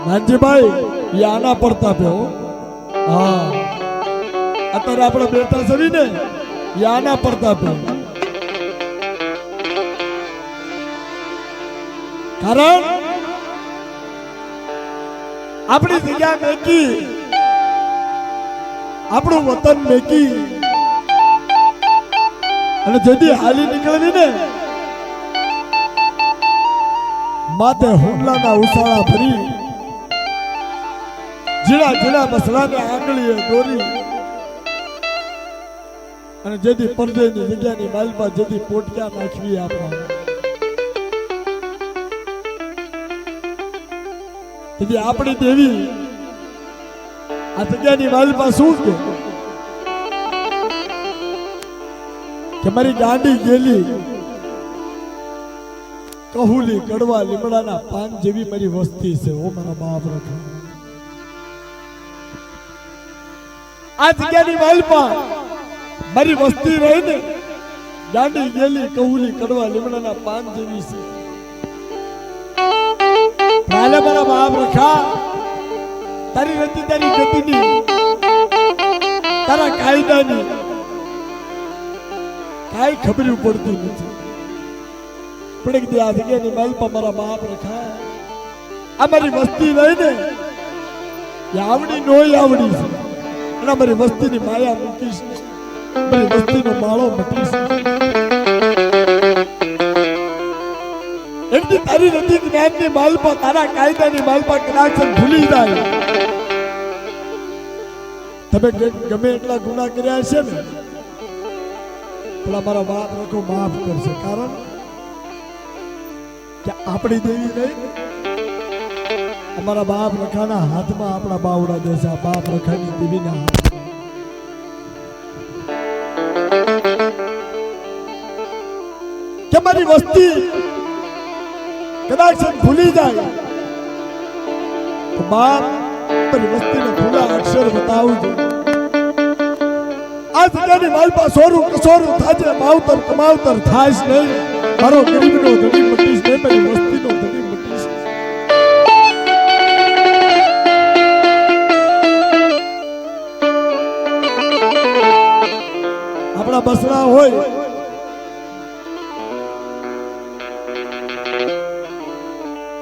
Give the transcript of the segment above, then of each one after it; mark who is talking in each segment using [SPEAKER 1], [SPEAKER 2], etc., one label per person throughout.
[SPEAKER 1] નાનજીભાઈ એ આના પડતા પે હો હા અત્યારે આપણે બેઠા સરી ને એ આના પડતા પે કારણ આપણી જગ્યા મેકી આપણું વતન મેકી અને જદી હાલી નીકળવી ને માથે હુમલાના ઉસાળા ભરી જીણા જીણા મસલાને આંગળીએ દોરી અને જેથી પરદેની જગ્યાની માલમાં જેથી પોટક્યા નાખવી આપણા તેથી આપણી દેવી આ જગ્યાની માલમાં શું કે મારી ગાંડી ગેલી કહુલી કડવા લીમડાના પાન જેવી મારી વસ્તી છે ઓ મારા બાપ રખા આ જગ્યાની માલમાં મારી વસ્તી રહી ને ગાંડી ગેલી કહુલી કડવા લીમડાના પાન જેવી છે હાલે મારા બાપ રખા તારી રતી તારી ગતિની તારા કાયદાની કાઈ ખબર પડતી નથી પડે કે આ જગ્યાની માલમાં મારા બાપ રખા આ મારી વસ્તી રહી ને આવડી નો આવડી છે અને મારી વસ્તીની માયા મૂકીશ મારી વસ્તીનો માળો મટીશ એટલી તારી નથી જ્ઞાનની માલપા તારા કાયદાની માલપા કદાચ ભૂલી જાય તમે ગમે એટલા ગુના કર્યા છે ને પેલા મારા બાપ રખો માફ કરશે કારણ કે આપણી દેવી નહીં અમારા બાપ રખાના હાથમાં આપણા બાવડા દેશે બાપ રખાની દેવીના હાથમાં કે મારી વસ્તી કદાચ ભૂલી જાય તો બાપ મારી વસ્તીને ભૂલા અક્ષર બતાવું છું આ જગ્યાની માલપા સોરું કસોરું થાજે માવતર કમાવતર થાશ નહીં મારો ગરીબનો ધણી મટીશ નહીં મારી વસ્તીનો ધણી મટીશ આપણા બસરા હોય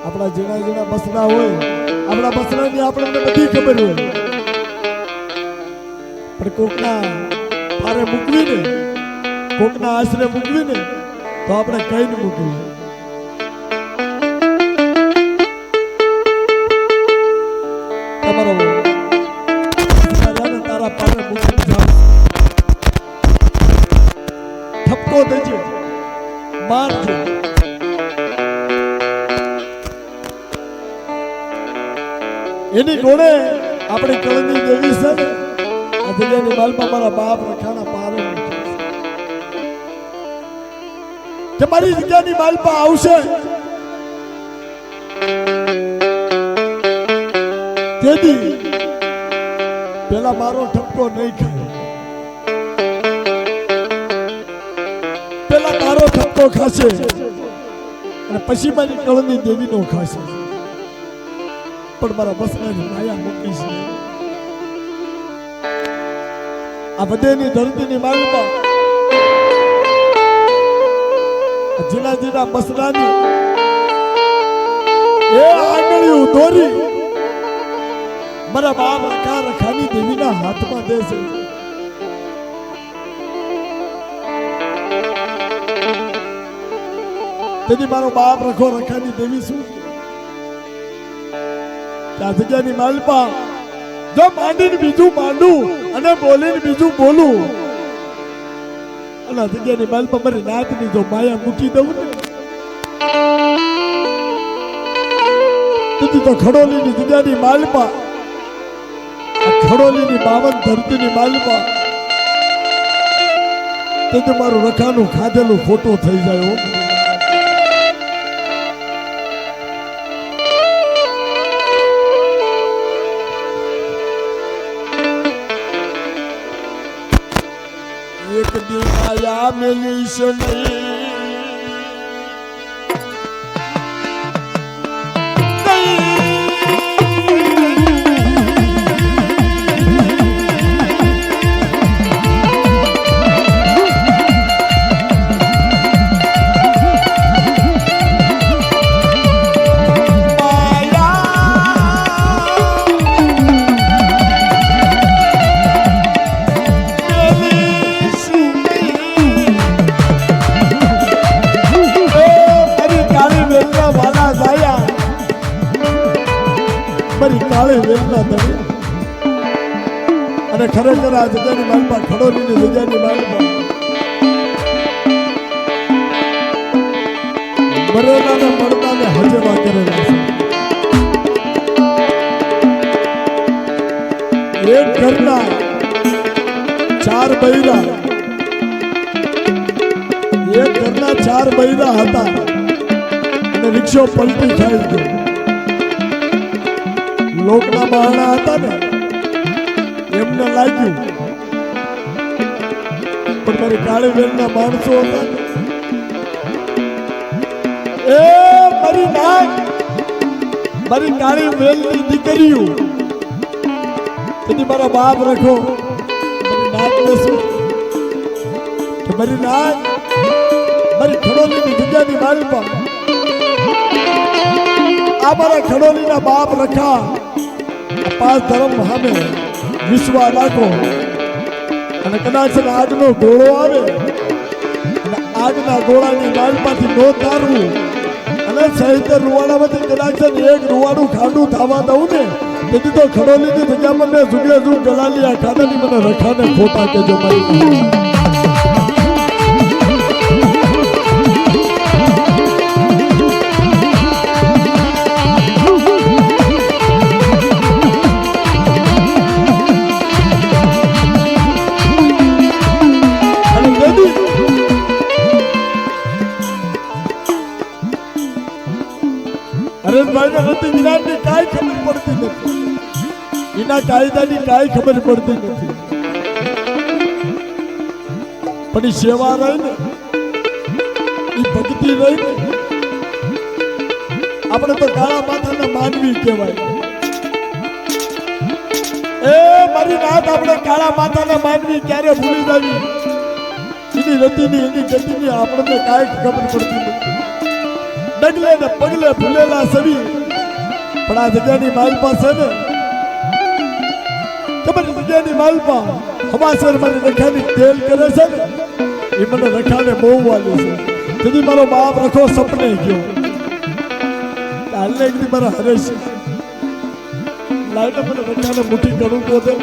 [SPEAKER 1] આપણા જીણા જીણા બસરા હોય આપણા બસરાની આપણને બધી ખબર હોય પણ કોકના પારે મૂકવી ને કોકના આશરે મૂકવી ને તો આપણે કઈ ન મૂકવી તમારો તારા પારે મૂકવી જાવ ઠપકો દેજે મારજે એની ઘોડે આપણી કળની દેવી છે આ જગ્યાની માલમાં મારા બાપ રખાના પારે કે મારી જગ્યાની માલમાં આવશે તેથી પેલા મારો ઠપકો નહીં ખાય પેલા તારો ઠપકો ખાશે અને પછી મારી કળની દેવી નો ખાશે પણ મારા બસરાની માયા મૂકી છે આ બધેની ધરતીની માલમાં જીના જીના બસરાની એ આંગળીઓ દોરી મારા બાપ રખા રખાની દેવીના હાથમાં દેશે તેથી મારો બાપ રખો રખાની દેવી શું આ જગ્યાની માલપા જો માંડીને બીજું માંડું અને બોલીને બીજું બોલું અને આ જગ્યાની માલપા મારી નાતની જો માયા મૂકી દઉં ને તેથી તો ખડોલીની જગ્યાની માલપા ખડોલીની 52 ધરતીની માલપા તેથી મારું રખાનું ખાધેલું ખોટું થઈ જાય એક દી માયા મેલીશ નહીં મારી કાળી વેલના ધણી અને ખરેખર આ જગ્યાની માલમાં ખડોલીની જગ્યાની માલમાં મરેલા ને મળતા ને હજેવા કરેલા છે એક ઘરના 4 બૈરા એક ઘરના 4 બૈરા હતા અને રિક્ષો પલટી ખાઈ ગયો લોકના બહાણા હતા ને એમને લાગ્યું પણ મારી કાળી વેલના માણસો હતા એ મારી નાક મારી કાળી વેલની દીકરીઓ તેથી મારા બાપ રખો મારી નાક ને શું કે મારી નાક મારી ખડોલીની જગ્યાની માલમાં આ મારા ખડોલીના બાપ રખા 5 ધર્મ સામે વિશ્વા રાખો અને કદાચ આગનો ગોળો આવે અને આગના ગોળાની માલમાંથી નો તારવું અને સહિતર રૂવાડામાંથી કદાચ એક રૂવાડું ખાડું થવા દઉં ને તેથી તો ખડોલીની જગ્યામાં મેં જુગે જુગ ગલાલિયા ખાધાની મને રખાને ખોટા કેજો મારી હરેશભાઈને નથી વિરાટની કાંઈ ખબર પડતી નથી એના કાયદાની કાંઈ ખબર પડતી નથી પણ એ સેવા રહી ને એ ભક્તિ રહી ને આપણે તો કાળા માથાના માનવી કહેવાય એ મારી નાત આપણે કાળા માથાના માનવી ક્યારે ભૂલી જાવી એની રતિની એની ગતિની આપણને કાંઈ ખબર પડતી નથી ડગલે ને પગલે ભૂલેલા સવી પણ આ જગ્યાની માલપા છે ને ખબર જગ્યાની માલપા હવાસર મારી રખાની તેલ કરે છે ને એ મને રખાને બહુ વાલી છે તેથી મારો બાપ રખો સપને ગયો હાલને એકદી મારા હરેશ લાઈને મને રખાને મુઠ્ઠી કડુકો દે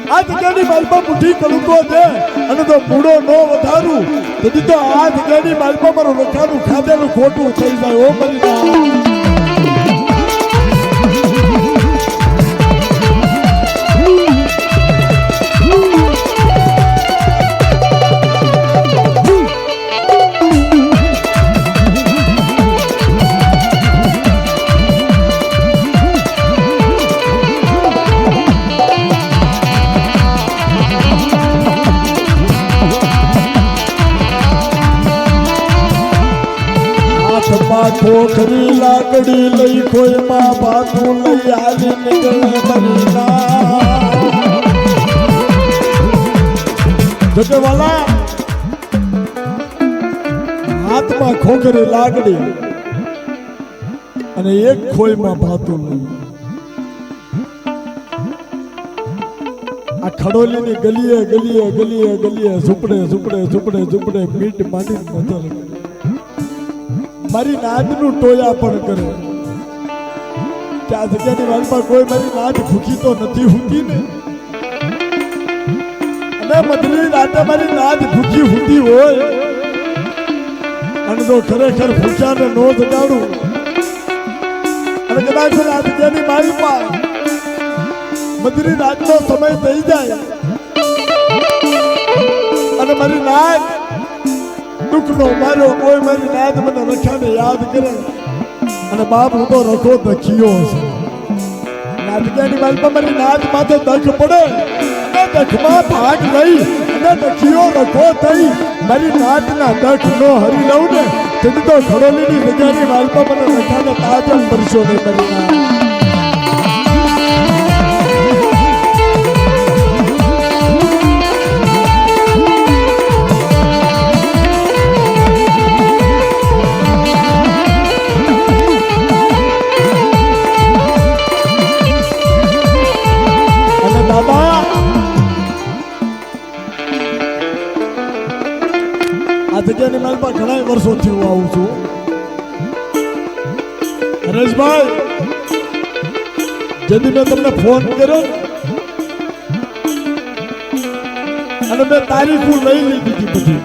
[SPEAKER 1] આ જગ્યાની માલપા મુઠ્ઠી કડુકો દે અને તો મૂડો ન વધારું તેથી તો આ જગ્યાની માલપા મારું રખાનું ખાધેલું ખોટું થઈ જાય ઓ મારી ખોખરી લાકડી લઈ કોઈ માં બાતું લઈ આલી નીકળે મરીના જોકે વાલા હાથમાં ખોખરી લાકડી અને એક ખોઈમાં ભાતું લઈ આ ખડોલીની ગલીએ ગલીએ ગલીએ ગલીએ ઝૂંપડે ઝૂંપડે ઝૂંપડે ઝૂંપડે મીટ માંડી નજર મારી નાદનું ટોયા પણ કરે કે આ જગ્યાની વાતમાં કોઈ મારી નાદ ભૂખી તો નથી હોતી ને અને મધલી રાતે મારી નાદ ભૂખી હોતી હોય અને તો ખરેખર ભૂખ્યાને નો જગાડું અને કદાચ આ જગ્યાની વાતમાં મધલી રાતનો સમય થઈ જાય અને મારી નાદ દુઃખનો મારો કોઈ મારી નાદ મને રખાને યાદ કરે અને બાપ હું તો રખો દખિયો છે નાદગાની વાલમાં મારી નાદ માથે દખ પડે અને દખમાં ભાગ લઈ અને દખિયો રખો થઈ મારી નાદના દખ નો હરી લઉં ને તેથી તો ખડોલીની જગ્યાની વાલમાં મને રખાને તાજમ પરસો નહીં મારી નાદ જગ્યાની માલમાં ઘણા વર્ષોથી હું આવું છું હરેશભાઈ જેથી મેં તમને ફોન કર્યો અને મેં તારીખો લઈ લીધી પછી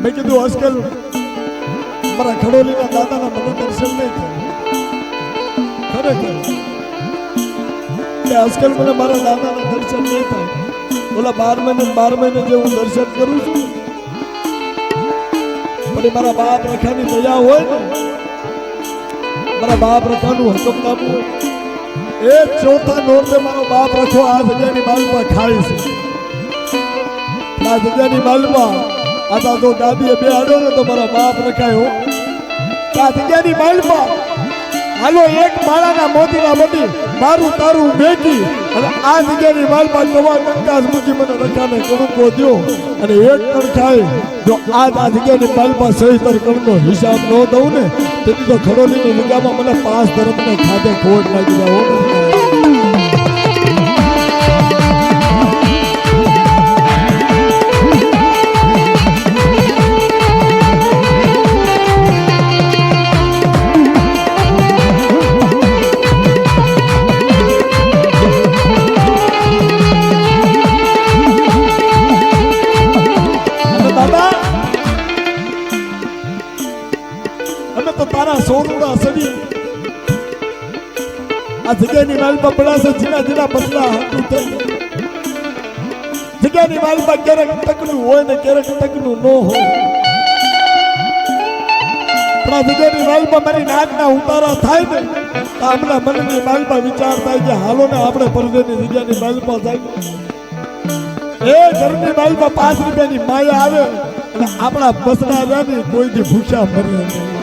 [SPEAKER 1] મેં કીધું અસ્કલ મારા ખડોલીના દાદાના મને દર્શન નહીં થાય ખરેખર કે અસ્કલ મને મારા દાદાના દર્શન નહીં થાય ઓલા 12 મહિને જે હું દર્શન કરું છું પણ મારા બાપ રખાની દયા હોય ને મારા બાપ રખાનું હુકમનામું એ ચોથા નોરતે મારો બાપ રખો આ જગ્યાની માલમાં ખાય છે આ જગ્યાની માલમાં આ તો ગાદીએ બે આડો ને તો મારા બાપ રખાયો આ જગ્યાની માલમાં હાલો એક માળાના મોતીના મોતી મારું તારું મેકી અને આ જગ્યાની માલમાં નવા કંકાસ મૂકી મને રખાને કણકો દ્યો અને એક કણ ખાય જો આ જગ્યાની માલમાં સહીતર કણનો હિસાબ ન દઉં ને તેથી તો ખડોલીની જગ્યામાં મને 5 ધર્મને ખાતે ખોટ લાગી જાય સોનુડા સડી આ જગ્યાની માલમાં પડાશે જીના જીના પતલા હતું થઈ જગ્યાની માલમાં ક્યારેક તકનું હોય ને ક્યારેક તકનું ન હોય પણ આ જગ્યાની માલમાં મારી નાકના ઉતારા થાય ને તો આપણા મનની માલમાં વિચાર થાય કે હાલો ને આપણે પરદેની જગ્યાની માલમાં જાય એ ઘરની માલમાં 5 રૂપિયાની માયા આવે અને આપણા બસના રાની કોઈથી ભૂખ્યા મરે નહીં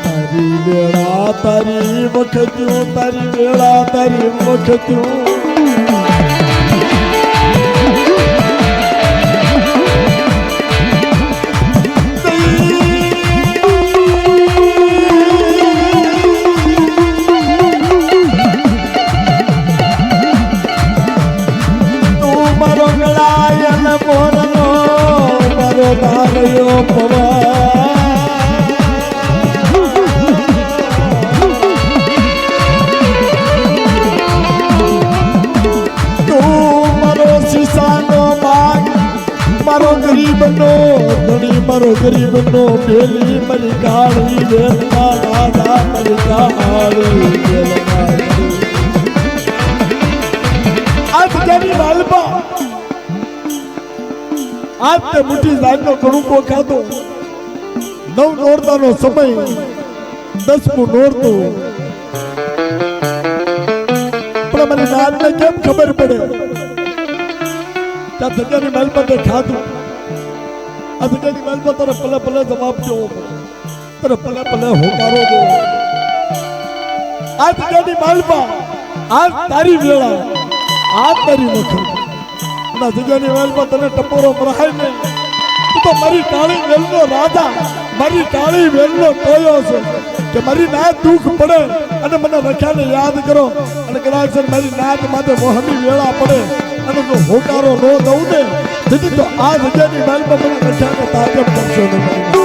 [SPEAKER 1] તારી વેળા તારી વખત્યું તારી વેળા તારી વખત્યું તું મારો ગળાયન મોરનો મારો ધાર્યો પવા મારો ગરીબનો ધણી મારો ગરીબનો પેલી મારી કાળી વેલના દાદા મારી કાળી વેલના આ જગ્યાની વાલમાં આજ તે મુઠ્ઠી જાતનો કણુકો ખાધો 9 નોરતાનો સમય 10મું નોરતું પણ મને નાદને કેમ ખબર પડે ત્યાં જગ્યાની માલમાં તે ખાધું આ જગ્યાની માલમાં તારે પલે પલે જવાબ દેવો પડે તારે પલે પલે હોકારો દેવો આ જગ્યાની માલમાં આ તારી વેળા આ તારી વખત આ જગ્યાની માલમાં તને ટપોરો મરાય નહીં તું તો મારી કાળી વેલનો રાજા મારી કાળી વેલનો ટોયો છે કે મારી નાત દુઃખ પડે અને મને રખ્યાને યાદ કરો અને કદાચ મારી નાત માટે મોહની વેળા પડે અને જો હોકારો ન દઉં ને તેથી તો આ જગ્યાની માલમાં મને રખ્યાને તાજબ કરશો નહીં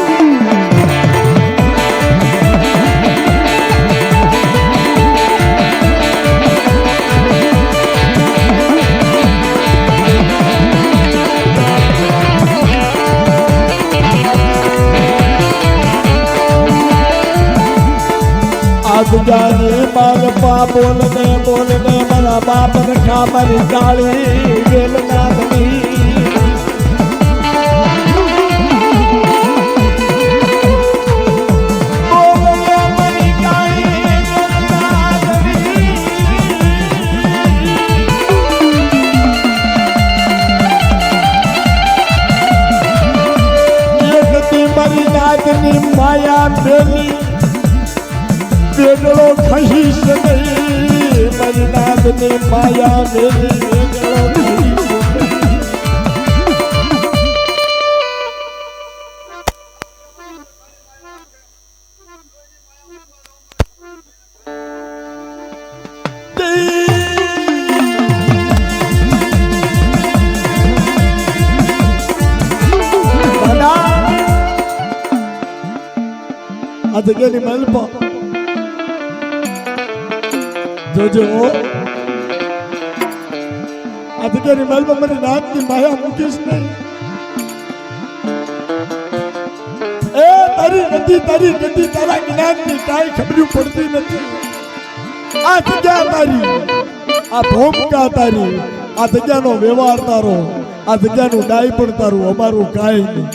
[SPEAKER 1] જાની માલપા બોલને બોલને મારા બાપ રખા મારી કાળી વેલના ધણી બોલને મારી કાળી વેલના ધણી એકતી મારી નાગની માયા બેલી વેગળો ખહીશ નહીં મારી નાગની માયા મેરી વેગળો ખહીશ આ જગ્યાની મહેલમાં જોજો આ જગ્યાની મહેલમાં મારી નાતની માયા મૂકીશ નહીં. એ તારી નથી તારા જ્ઞાનની કાંઈ ખબર પડતી નથી. આ જગ્યા તારી, આ ભૂમિકા તારી, આ જગ્યાનો વ્યવહાર તારો, આ જગ્યાનું ડાય પણ તારું, અમારું કાંઈ નહીં.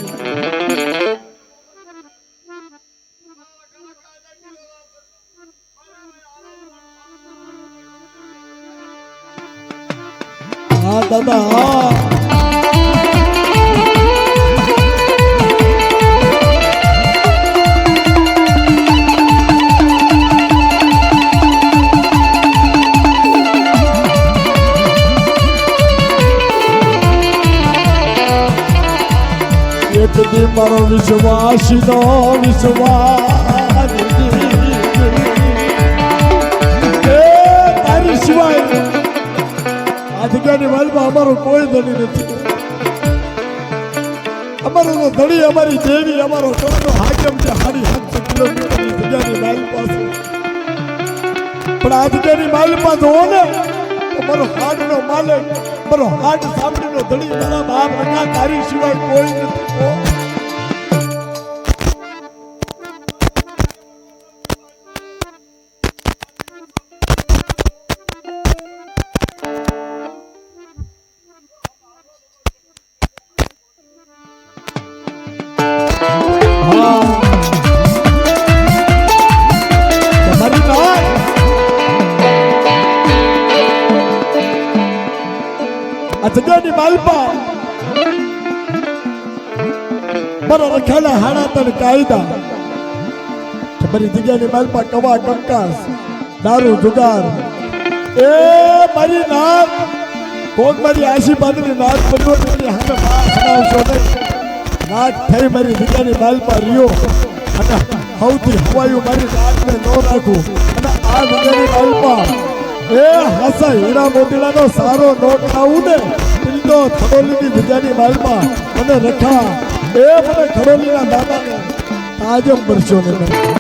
[SPEAKER 1] હા દાદા હા. એટલી મારો વિશ્વાસનો વિશ્વાસ તારી સિવાય આ જગ્યાની વાલમાં અમારો કોઈ ધણી નથી. અમારો તો ધણી અમારી દેવી, અમારો ટોનો હાકમ છે 7.5 કિલોમીટરની જગ્યાની વાલ પાસે. પણ આ જગ્યાની વાલ પાસે હો ને મારો હાડનો માલિક, મારો હાડ સાંભળીનો ધણી મારા બાપ રખા, તારી સિવાય કોઈ નથી. આ જગ્યાની માલપા મારા રખાના હાડાતણ કાયદા મારી જગ્યાની માલપા કવા કંકાસ દારૂ જુગાર એ મારી નાક કોક મારી આશીર્વાદની નાક બનવાની હામે હડાવશો નહીં. નાક થઈ મારી જગ્યાની માલપા રહ્યો અને સૌથી હવાયું મારી નાકને ન રાખું. અને આ જગ્યાની માલપા એ હાસા હીરા મોતીડાનો સારો નોટ આવું ને તો ખડોલીની બીજાની માલમાં મને રખા એ મને ખડોલીના દાદાને તાજમ વર્ષો ને